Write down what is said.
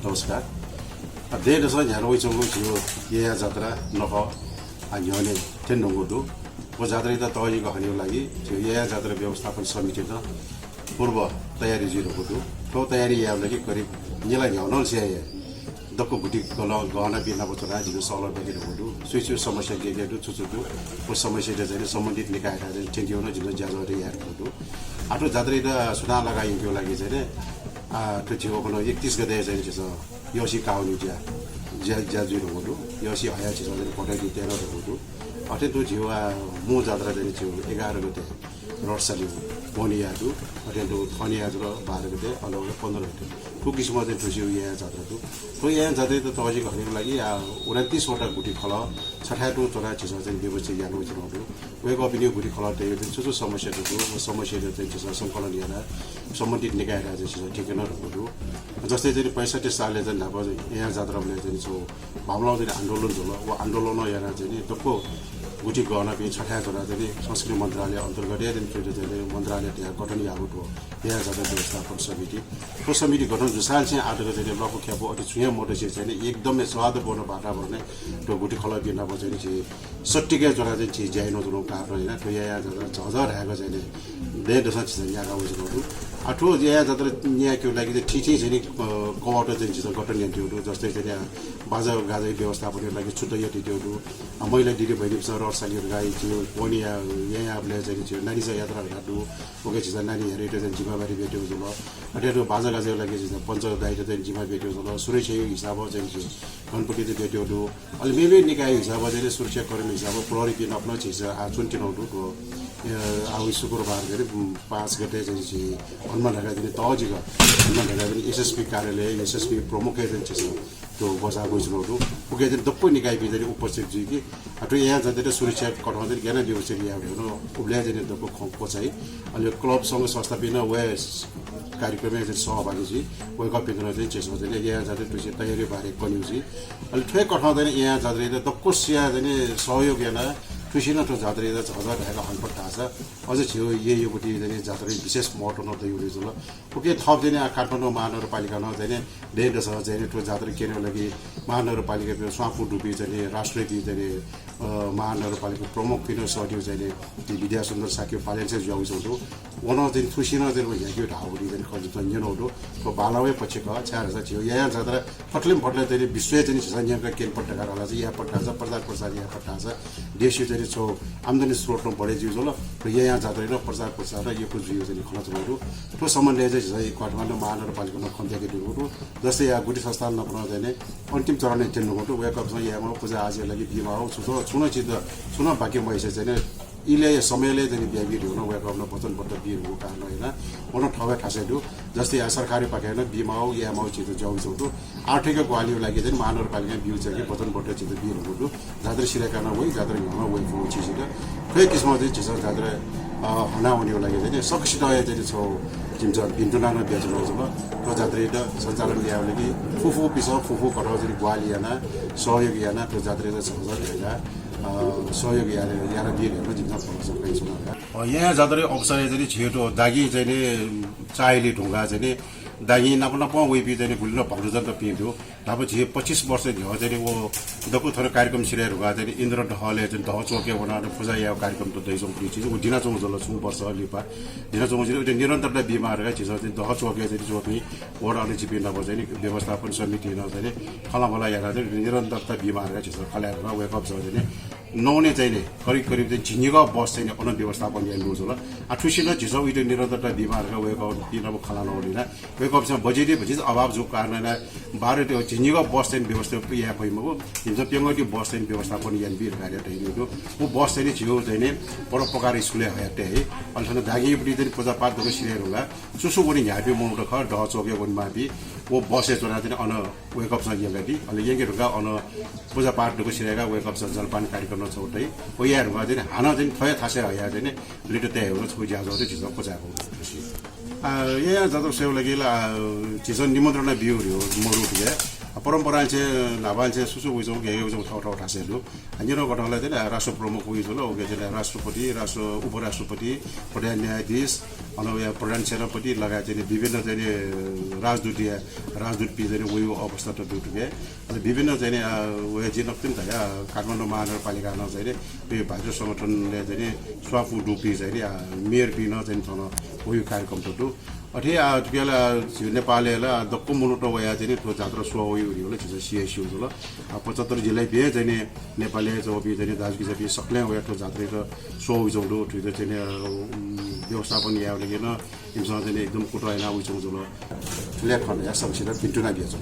नमस्कार देश ह्यारो चंगो जियो ये जात्रा नख ह्याने टेन नंगोदु वो जात्रा त तजी गहनिको लागि जियो ये जात्रा व्यवस्थापन समिति त पूर्व तयारी जिरोगोदु तो तयारी याव लागि करिब यलाई ह्याउन स्याए दक्को गुटी गहना बिना बचरा जियो सलर बगिरोगोदु सुइसु समस्या गेगेदु छुछुदु वो समस्या चाहिँ सम्बन्धित निकायहरु चाहिँ टेन्जिउन जियो ज्याजरे यारगोदु आटो जात्रा त सुना लगाइएको लागि चाहिँ त्यो जियो पनि 31 गते चाहिँ छ योसी काउनु ज्या जुरो हुनु योसी हया छ चाहिँ पठाइ दिएर हुनु अथे त्यो जियो मु जात्रा चाहिँ जियो 11 गते रोडसाली बोनियादु अथे त्यो थनिया र 12 गते अलग 15 गते कुकिसमा चाहिँ त्यो जियो यहाँ जात्रा त्यो यहाँ जात्रा त तजी गर्नको लागि 29 वटा गुटी खल 68 चोरा छ चाहिँ व्यवस्थित यानु जिरो वेक अप नि गुटी खल त्यो जुन समस्या चाहिँ सङ्कलन याना सम्बन्धित निकायहरु चाहिँ ठिकै नहुनु जस्तै चाहिँ 65 सालले चाहिँ अब यहाँ जात्राले चाहिँ छौ भावना चाहिँ आन्दोलन होला वो आन्दोलन यहाँ चाहिँ दक्को गुटी गहना पनि छठा छोरा चाहिँ संस्कृति मन्त्रालय अन्तर्गत चाहिँ मन्त्रालय त्यहाँ गठन यागुट हो यहाँ जात्रा व्यवस्थापन समिति त्यो समिति गठन जुसाल चाहिँ आटोको चाहिँ लको ख्यापो अति छुया मोटो चाहिँ एकदमै स्वादपूर्ण वातावरण त्यो गुटी खला बिना बजाइने चाहिँ सट्टिकै छोरा चाहिँ ज्याइनो जुनो कारण होइन त्यो यहाँ जात्रा हजार आएको चाहिँ धेरै दशा चाहिँ यहाँ गाउँहरू ठो यहाँ जात्रा यहाँको लागि चाहिँ ठिठी चाहिँ कवाटो चाहिँ गठन यन्त्रहरू जस्तै चाहिँ यहाँ बाजा गाजा व्यवस्थापनको लागि छुट्टै यतिहरू महिला दिदी बहिनीसँग रडसालीहरू गाई थियो पनिया यहाँ आफूले चाहिँ थियो नानी चाहिँ यात्राहरू घाटु ओके चिज नानी हेरेर चाहिँ जिम्मेवारी भेट्यो जल अरू बाजा गाजाको लागि चाहिँ पञ्च दायित्व चाहिँ जिम्मा भेट्यो जल सुरक्षा हिसाब चाहिँ थियो गणपति चाहिँ भेट्योहरू अहिले मेबे निकाय हिसाब चाहिँ सुरक्षा कर्मी हिसाब प्रहरी पिन आफ्नो चिज चुन्टिनौटुको अब शुक्रबार के अरे 5 गते चाहिँ हनुमान ढाका दिने तजिगा हनुमान ढाका दिने एसएसपी कार्यालय एसएसपी प्रमुख चाहिँ त्यो बजार गइसनौटु पुगे चाहिँ दप्पो निकाय बिजरी उपस्थित जी कि अटो यहाँ जाँदै सुरक्षा कठाउँदै ज्ञान व्यवस्था यहाँ हेर्नु उब्ल्या चाहिँ दप्पो खङ्को चाहिँ अहिले क्लबसँग संस्था पिन वे कार्यक्रममा चाहिँ सहभागी जी वे कपिन चाहिँ चेसमा चाहिँ यहाँ जाँदै त्यो तयारी बारे कन्युजी अहिले ठ्याक कठाउँदैन यहाँ जाँदै दप्पो सिया चाहिँ सहयोग yana कृषिन तो जात्रे हजार ढाका हनपट्टा छ अझ छेउ योपट्टि चाहिँ जात्रे विशेष महत्त्व नदै उले जुल ओके थप चाहिँ काठमाडौँ महानगरपालिका न चाहिँ धेरै छ चाहिँ त्यो जात्रा केर्नको लागि महानगरपालिका स्वापु डुबी चाहिँ राष्ट्रिय चाहिँ महानगरपालिका प्रमुख पिन सडियो चाहिँ विद्या सुन्दर साक्यो पालेन्स जाउँछौ वन चाहिँ खुसिन चाहिँ यहाँ ढाउरी चाहिँ खर्च जन्जनहरू तो बालावे पछि क छार छ यहाँ जात्रा फट्ले चाहिँ विश्व चाहिँ संयमका केन पट्टाकारहरुलाई चाहिँ यहाँ पट्टा छ प्रचार प्रसार यहाँ पट्टा छ देशी चाहिँ छौ आम्दानी स्रोतमा बढे जिउ ल यहाँ जात्रा र प्रचार प्रसार र यो जिउ चाहिँ खलचहरू त्यो सम्बन्धले चाहिँ काठमाडौँ महानगरपालिकामा खन्त्याकेहरू जस्तै यहाँ गुटी संस्थान नपुनाउँदैन अन्तिम चरण टेन्नुको वेकअपसँग यहाँ पूजा आजको लागि बिमा हो छुन चिज छुन बाँकी मैसे चाहिँ इले समयले चाहिँ बिहाबिर हुन वेकअपमा वचनबद्ध बिर हो कारण होइन उन ठगे खासैहरू जस्तै यहाँ सरकारी पाकेन बिमा हो या माउ चिज जाउँछौँ आर्थिक ग्वालियो लागि चाहिँ महानगरपालिका बिउ चाहिँ वचनबद्ध चिज बिर हुनु जात्रा सिरेका नभई जात्रा हिउँमा वेको चिज खै किसिममा चाहिँ चिज जात्रा हनाउनेको लागि चाहिँ सकिसित चाहिँ छौ चिन्छ भिन्टुना न बेच्नु ल त्यो जात्रा सञ्चालन ल्याउने लागि फुफु पिस फुफु कटाउ चाहिँ ग्वालियाना सहयोग याना त्यो जात्रा चाहिँ 6000 सहयोग यहाँ बिरहरू जिम्मा पाउन सकिन्छ यहाँ जात्रा अवसर चाहिँ छिटो दागी चाहिँ चाइली ढुङ्गा चाहिँ दागी नप वेपी चाहिँ भुलिन भक्तजन त पिन्थ्यो तब 25 वर्ष थियो चाहिँ वो दक्कु थोरै कार्यक्रम सिरेर हुआ चाहिँ इन्द्र ढहले चाहिँ ढह चौके बनाएर पूजा या कार्यक्रम त दैसौँ पुरी चिज दिना चौँ जल छु वर्ष लिपा दिना चौँ चाहिँ निरन्तरता बिमारका चिज चाहिँ ढह चौके चाहिँ जोत्ने वडा अलि चिपिन चाहिँ व्यवस्थापन समिति न चाहिँ खलामला यहाँ चाहिँ निरन्तरता बिमारका चिज खलाएर वेकअप छ चाहिँ नौने चाहिँ करिब चाहिँ झिङ्गेको बस चाहिँ अन व्यवस्थापन यहाँ ल ठुसिन झिसौ इटो निरन्तरता बिमारका वेकअप पिन खला नहुँदैन वेकअप चाहिँ बजेटै भएपछि अभाव जो कारण 12 त्यो झिङ्गेको बस चाहिँ व्यवस्था यहाँ पैमाको हिन्छ पेङ्गटी बस चाहिँ व्यवस्थापन यहाँ बिर कार्य हिँडेको ऊ बस चाहिँ छियो चाहिँ परोपकार स्कुले हयाटे है अहिले धागीपट्टि चाहिँ पूजापाठहरू सिरेर होला चुसु पनि झाँपी मुख ख ढह चौके पनि माथि वो बसे चोरा चाहिँ अन वेकअपसँग यङ्गाटी अहिले यङ्गेहरूका अन पूजापाठहरू सिरेका वेकअप छ जलपान कार्यक्रम छौटै हो यहाँहरूमा चाहिँ हान चाहिँ थय थासे हया चाहिँ लिटो त्यहाँ छु ज्याजहरू चिज कोचाएको यहाँ जात्रा सेवा लागि चिज निमन्त्रणा बिउहरू हो मरुट परम्पराचे नाबालचे सुसु उइजो गेयो जो ठाउँ ठासेलु अन्यरो गठनलाई चाहिँ राष्ट्र प्रमुख उइजो ल ओके चाहिँ राष्ट्रपति राष्ट्र उपराष्ट्रपति प्रधान न्यायाधीश अनि प्रधान सेनापति लगायत चाहिँ विभिन्न चाहिँ राजदूत पि चाहिँ उयो अवस्था त दुटुके विभिन्न चाहिँ उयो चाहिँ नक्तिन त काठमाडौँ महानगरपालिकामा चाहिँ यो भाइरस संगठनले चाहिँ स्वाफु डुपी चाहिँ मेयर पिन चाहिँ थन उयो कार्यक्रम त अठे बेला नेपालले दक्को मुलुट वया चाहिँ त्यो जात्रा सो उयो होला चाहिँ सिएसयु होला 75 जिल्ला बे चाहिँ नेपालले जो बि चाहिँ दाजगी चाहिँ सक्ले वया त्यो जात्रा सो उयो त्यो चाहिँ व्यवस्थापन या लेकिन इमसँग चाहिँ एकदम कुटाइना उयो जो लेखन या संसिदा पिन्टुना दिएछ